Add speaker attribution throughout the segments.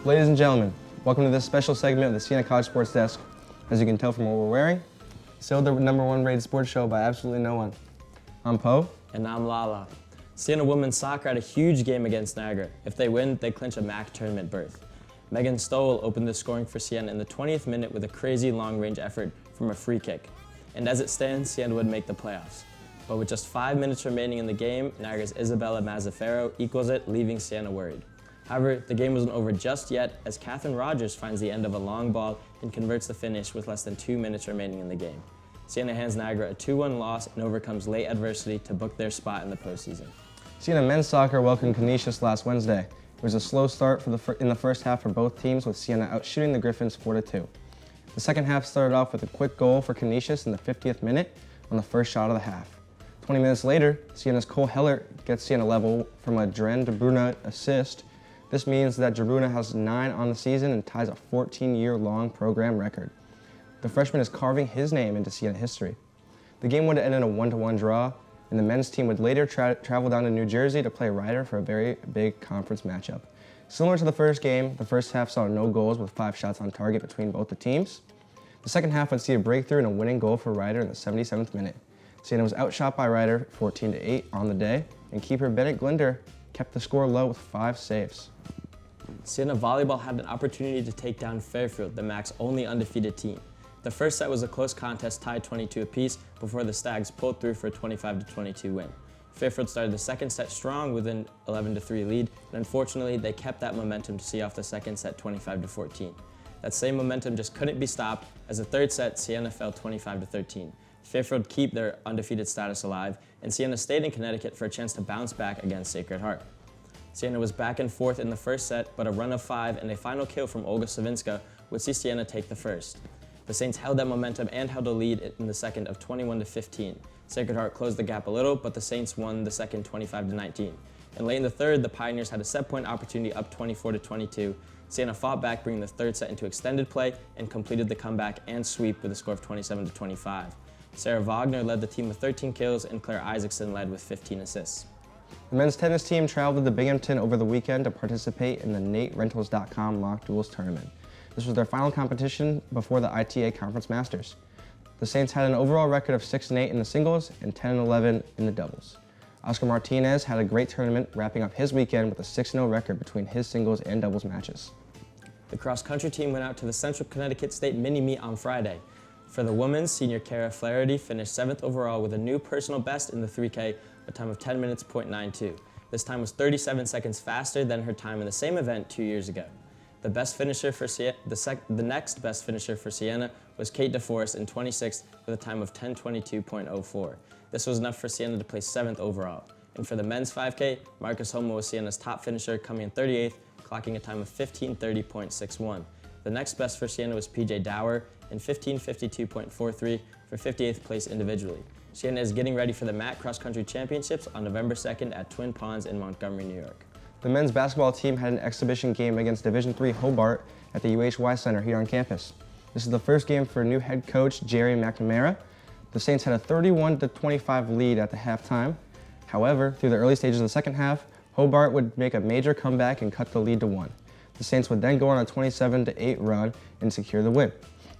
Speaker 1: Ladies and gentlemen, welcome to this special segment of the Siena College Sports Desk. As you can tell from what we're wearing, still the #1 rated sports show by absolutely no one. I'm Poe.
Speaker 2: And I'm Lala. Siena women's soccer had a huge game against Niagara. If they win, they clinch a MAC tournament berth. Megan Stoll opened the scoring for Siena in the 20th minute with a crazy long-range effort from a free kick. And as it stands, Siena would make the playoffs. But with just 5 minutes remaining in the game, Niagara's Isabella Mazzaferro equals it, leaving Siena worried. However, the game wasn't over just yet, as Catherine Rogers finds the end of a long ball and converts the finish with less than 2 minutes remaining in the game. Siena hands Niagara a 2-1 loss and overcomes late adversity to book their spot in the postseason.
Speaker 1: Siena men's soccer welcomed Canisius last Wednesday. It was a slow start in the first half for both teams, with Siena outshooting the Griffins 4-2. The second half started off with a quick goal for Canisius in the 50th minute on the first shot of the half. 20 minutes later, Siena's Cole Heller gets Siena level from a Dren de Bruyne assist. This means that de Bruyne has 9 on the season and ties a 14-year-long program record. The freshman is carving his name into Siena history. The game would end in a 1-1 draw, and the men's team would later travel down to New Jersey to play Rider for a very big conference matchup. Similar to the first game, the first half saw no goals with 5 shots on target between both the teams. The second half would see a breakthrough and a winning goal for Rider in the 77th minute. Siena was outshot by Rider 14-8 on the day, and keeper Bennett Glinder kept the score low with 5 saves.
Speaker 2: Siena volleyball had an opportunity to take down Fairfield, the MAC's only undefeated team. The first set was a close contest tied 22 apiece before the Stags pulled through for a 25-22 win. Fairfield started the second set strong with an 11-3 lead, and unfortunately they kept that momentum to see off the second set 25-14. That same momentum just couldn't be stopped, as the third set Siena fell 25-13. Fairfield keep their undefeated status alive, and Siena stayed in Connecticut for a chance to bounce back against Sacred Heart. Siena was back and forth in the first set, but a run of 5 and a final kill from Olga Savinska would see Siena take the first. The Saints held that momentum and held a lead in the second of 21-15. Sacred Heart closed the gap a little, but the Saints won the second 25-19. And late in the third, the Pioneers had a set point opportunity up 24-22. Siena fought back, bringing the third set into extended play and completed the comeback and sweep with a score of 27-25. Sarah Wagner led the team with 13 kills, and Claire Isaacson led with 15 assists.
Speaker 1: The men's tennis team traveled to Binghamton over the weekend to participate in the NateRentals.com Mock Duels tournament. This was their final competition before the ITA Conference Masters. The Saints had an overall record of 6-8 in the singles and 10-11 in the doubles. Oscar Martinez had a great tournament, wrapping up his weekend with a 6-0 record between his singles and doubles matches.
Speaker 2: The cross-country team went out to the Central Connecticut State mini-meet on Friday. For the women's, senior Cara Flaherty finished 7th overall with a new personal best in the 3K, a time of 10 minutes .92. This time was 37 seconds faster than her time in the same event 2 years ago. The best finisher for the next best finisher for Siena was Kate DeForest in 26th with a time of 10:22.04. This was enough for Siena to place 7th overall. And for the men's 5K, Marcus Homo was Siena's top finisher, coming in 38th, clocking a time of 15:30.61. The next best for Siena was PJ Dower in 15:52.43 for 58th place individually. Siena is getting ready for the MAC Cross Country Championships on November 2nd at Twin Ponds in Montgomery, New York.
Speaker 1: The men's basketball team had an exhibition game against Division III Hobart at the UHY Center here on campus. This is the first game for new head coach Jerry McNamara. The Saints had a 31-25 lead at the halftime. However, through the early stages of the second half, Hobart would make a major comeback and cut the lead to 1. The Saints would then go on a 27-8 run and secure the win.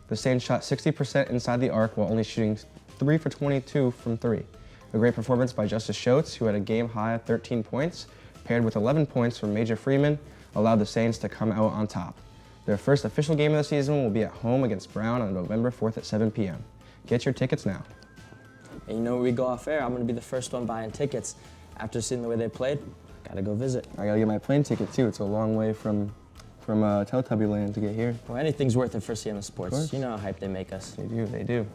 Speaker 1: The Saints shot 60% inside the arc while only shooting 3 for 22 from 3. A great performance by Justice Schultz, who had a game high of 13 points, paired with 11 points from Major Freeman, allowed the Saints to come out on top. Their first official game of the season will be at home against Brown on November 4th at 7 p.m. Get your tickets now.
Speaker 2: And you know, when we go off air, I'm going to be the first one buying tickets. After seeing the way they played, gotta go visit.
Speaker 1: I gotta get my plane ticket too. It's a long way from Teletubby Land to get here.
Speaker 2: Well, anything's worth it for Siena Sports. You know how hype they make us.
Speaker 1: They do.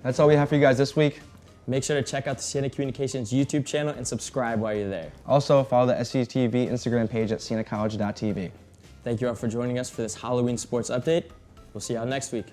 Speaker 1: That's all we have for you guys this week.
Speaker 2: Make sure to check out the Siena Communications YouTube channel and subscribe while you're there.
Speaker 1: Also, follow the SCTV Instagram page at sienacollege.tv.
Speaker 2: Thank you all for joining us for this Halloween sports update. We'll see y'all next week.